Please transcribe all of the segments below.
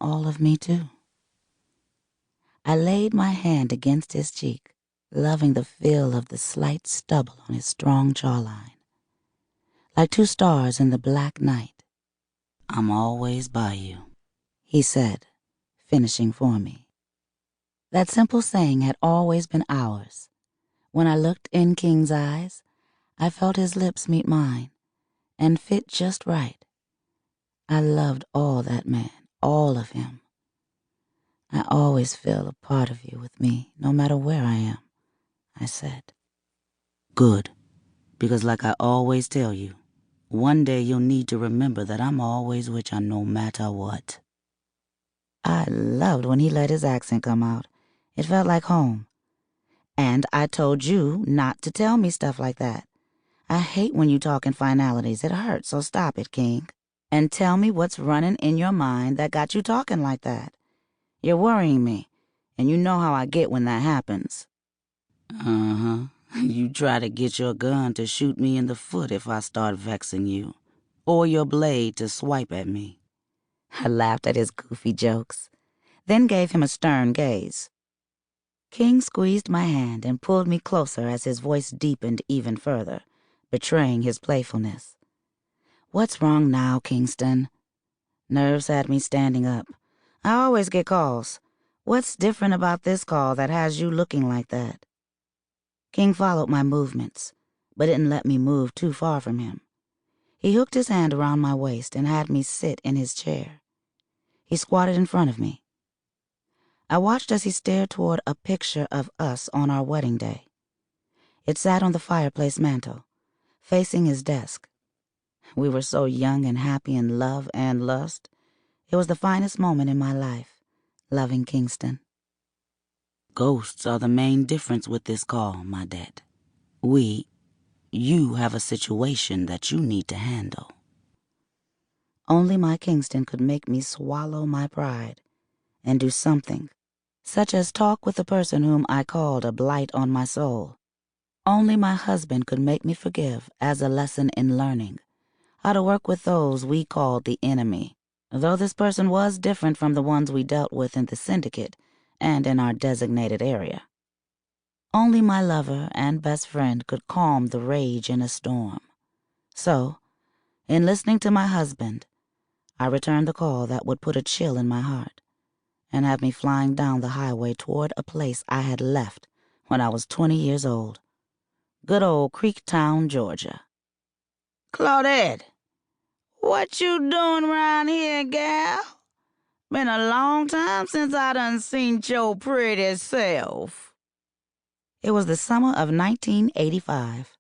all of me, too. I laid my hand against his cheek, loving the feel of the slight stubble on his strong jawline. Like two stars in the black night. "I'm always by you," he said, finishing for me. That simple saying had always been ours. When I looked in King's eyes, I felt his lips meet mine, and fit just right. I loved all that man, all of him. "I always feel a part of you with me, no matter where I am," I said. "Good, because like I always tell you, one day you'll need to remember that I'm always with you no matter what." I loved when he let his accent come out. It felt like home. "And I told you not to tell me stuff like that. I hate when you talk in finalities. It hurts, so stop it, King. And tell me what's running in your mind that got you talking like that. You're worrying me, and you know how I get when that happens." "Uh-huh. You try to get your gun to shoot me in the foot if I start vexing you, or your blade to swipe at me." I laughed at his goofy jokes, then gave him a stern gaze. King squeezed my hand and pulled me closer as his voice deepened even further, betraying his playfulness. "What's wrong now, Kingston?" Nerves had me standing up. I always get calls. What's different about this call that has you looking like that? King followed my movements, but didn't let me move too far from him. He hooked his hand around my waist and had me sit in his chair. He squatted in front of me. I watched as he stared toward a picture of us on our wedding day. It sat on the fireplace mantel, facing his desk. We were so young and happy in love and lust. It was the finest moment in my life, loving Kingston. "Ghosts are the main difference with this call, my dad. You have a situation that you need to handle." Only my Kingston could make me swallow my pride and do something, such as talk with the person whom I called a blight on my soul. Only my husband could make me forgive as a lesson in learning how to work with those we called the enemy, though this person was different from the ones we dealt with in the Syndicate and in our designated area. Only my lover and best friend could calm the rage in a storm. So, in listening to my husband, I returned the call that would put a chill in my heart and have me flying down the highway toward a place I had left when I was 20 years old. Good old Creektown, Georgia. "Claudette, what you doing round here, gal? Been a long time since I done seen your pretty self." It was the summer of 1985.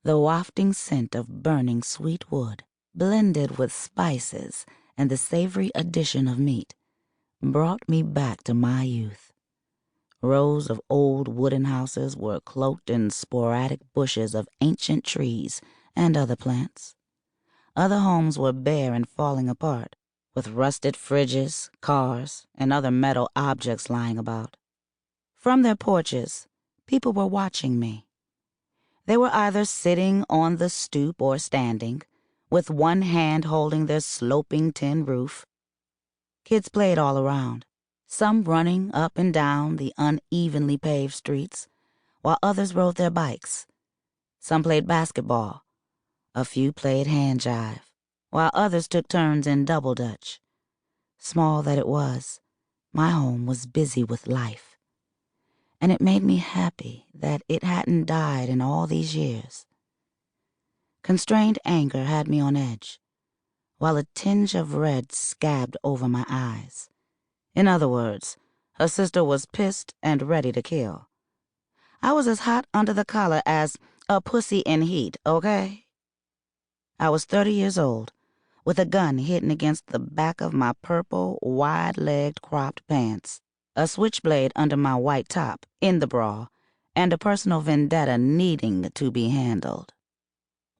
The wafting scent of burning sweet wood, blended with spices and the savory addition of meat, brought me back to my youth. Rows of old wooden houses were cloaked in sporadic bushes of ancient trees and other plants. Other homes were bare and falling apart, with rusted fridges, cars, and other metal objects lying about. From their porches, people were watching me. They were either sitting on the stoop or standing, with one hand holding their sloping tin roof. Kids played all around, some running up and down the unevenly paved streets, while others rode their bikes. Some played basketball. A few played hand jive, while others took turns in double dutch. Small that it was, my home was busy with life. And it made me happy that it hadn't died in all these years. Constrained anger had me on edge, while a tinge of red scabbed over my eyes. In other words, her sister was pissed and ready to kill. I was as hot under the collar as a pussy in heat, okay? I was 30 years old, with a gun hidden against the back of my purple, wide-legged cropped pants, a switchblade under my white top, in the bra, and a personal vendetta needing to be handled.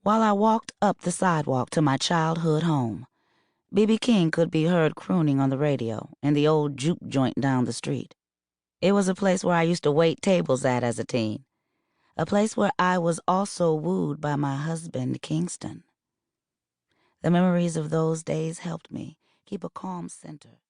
While I walked up the sidewalk to my childhood home, B.B. King could be heard crooning on the radio in the old juke joint down the street. It was a place where I used to wait tables at as a teen, a place where I was also wooed by my husband, Kingston. The memories of those days helped me keep a calm center